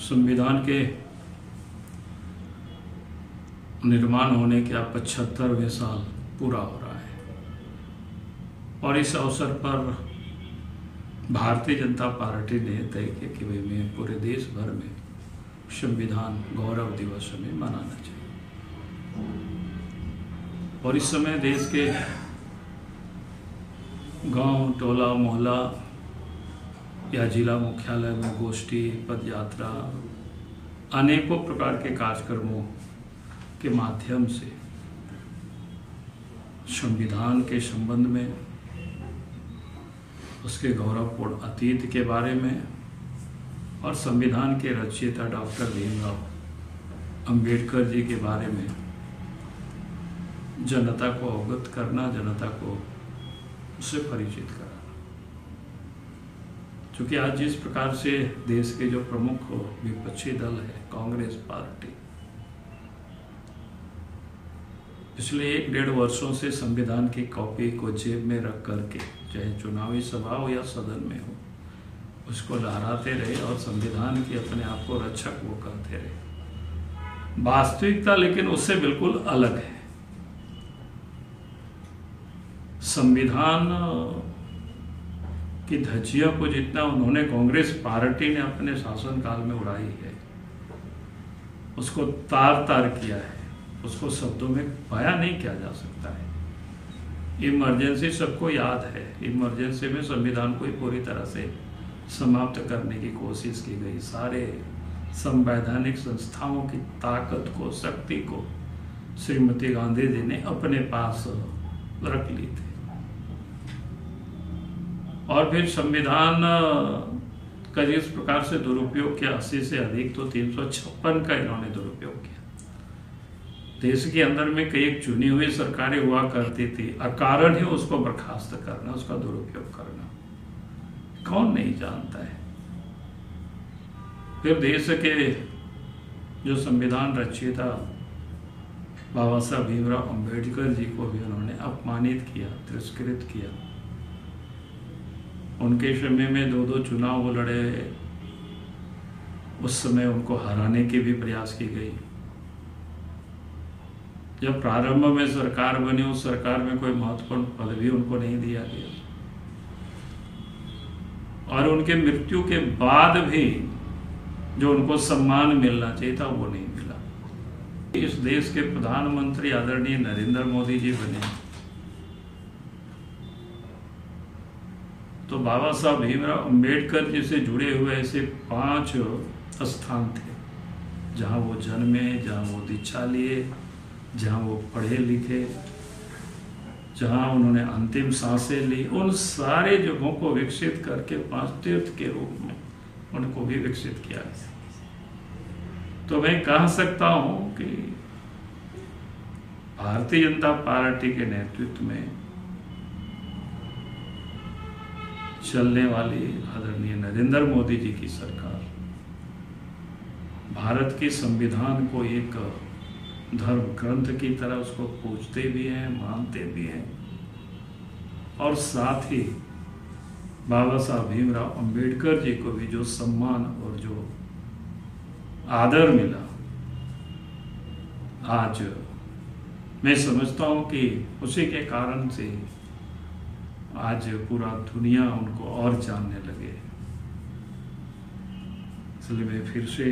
संविधान के निर्माण होने के अब 75वें साल पूरा हो रहा है और इस अवसर पर भारतीय जनता पार्टी ने तय किया कि भाई मैं पूरे देश भर में संविधान गौरव दिवस में मनाना चाहिए। और इस समय देश के गांव, टोला, मोहल्ला या जिला मुख्यालय में गोष्ठी, पदयात्रा, अनेकों प्रकार के कार्यक्रमों के माध्यम से संविधान के संबंध में, उसके गौरवपूर्ण अतीत के बारे में और संविधान के रचयिता डॉक्टर भीमराव अंबेडकर जी के बारे में जनता को अवगत करना, जनता को उससे परिचित कराना। क्योंकि आज जिस प्रकार से देश के जो प्रमुख विपक्षी दल है कांग्रेस पार्टी, पिछले 1-1.5 वर्षों से संविधान की कॉपी को जेब में रख करके, चाहे चुनावी सभा हो या सदन में हो, उसको लहराते रहे और संविधान की अपने आप को रक्षक वो कहते रहे। वास्तविकता लेकिन उससे बिल्कुल अलग है। संविधान की धज्जियों को जितना उन्होंने कांग्रेस पार्टी ने अपने शासनकाल में उड़ाई है, उसको तार-तार किया है, उसको शब्दों में बयां नहीं किया जा सकता है। इमरजेंसी सबको याद है। इमरजेंसी में संविधान को पूरी तरह से समाप्त करने की कोशिश की गई। सारे संवैधानिक संस्थाओं की ताकत को, शक्ति को श्रीमती गांधी जी ने अपने पास रख ली थी। और फिर संविधान का जिस प्रकार से दुरुपयोग किया, 80 से अधिक तो 356 का इन्होंने दुरुपयोग किया। देश के अंदर में कई एक चुनी हुई सरकारें हुआ करती थी, अकारण ही उसको बर्खास्त करना, उसका दुरुपयोग करना कौन नहीं जानता है। फिर देश के जो संविधान रचयिता बाबा साहब भीमराव अंबेडकर जी को भी उन्होंने अपमानित किया, तिरस्कृत किया। उनके समय में 2-2 चुनाव वो लड़े, उस समय उनको हराने के भी प्रयास की गई। जब प्रारंभ में सरकार बनी, उस सरकार में कोई महत्वपूर्ण पद भी उनको नहीं दिया गया और उनके मृत्यु के बाद भी जो उनको सम्मान मिलना चाहिए था वो नहीं मिला। इस देश के प्रधानमंत्री आदरणीय नरेंद्र मोदी जी बने तो बाबा साहब भीमराव अंबेडकर जी से जुड़े हुए ऐसे 5 स्थान थे जहां वो जन्मे, जहां वो दीक्षा लिए, जहां वो पढ़े लिखे, जहां उन्होंने अंतिम सांसें ली। उन सारे जगहों को विकसित करके 5 तीर्थ के रूप में उनको भी विकसित किया। तो मैं कह सकता हूं कि भारतीय जनता पार्टी के नेतृत्व में चलने वाली आदरणीय नरेंद्र मोदी जी की सरकार भारत के संविधान को एक धर्म ग्रंथ की तरह उसको पूजते भी हैं, मानते भी हैं और साथ ही बाबा साहब भीमराव अंबेडकर जी को भी जो सम्मान और जो आदर मिला, आज मैं समझता हूं कि उसी के कारण से आज पूरा दुनिया उनको और जानने लगे। इसलिए मैं फिर से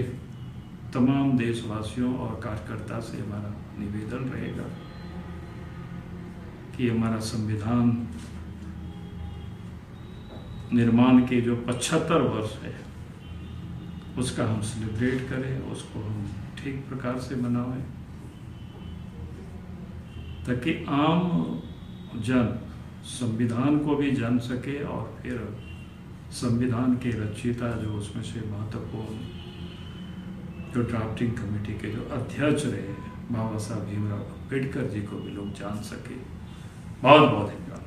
तमाम देशवासियों और कार्यकर्ता से हमारा निवेदन रहेगा कि हमारा संविधान निर्माण के जो 75 वर्ष है उसका हम सेलिब्रेट करें, उसको हम ठीक प्रकार से मनाएं ताकि आम जन संविधान को भी जान सके और फिर संविधान के रचयिता जो उसमें से महत्वपूर्ण जो ड्राफ्टिंग कमेटी के जो अध्यक्ष रहे बाबा साहब भीमराव अंबेडकर जी को भी लोग जान सके। बहुत बहुत धन्यवाद।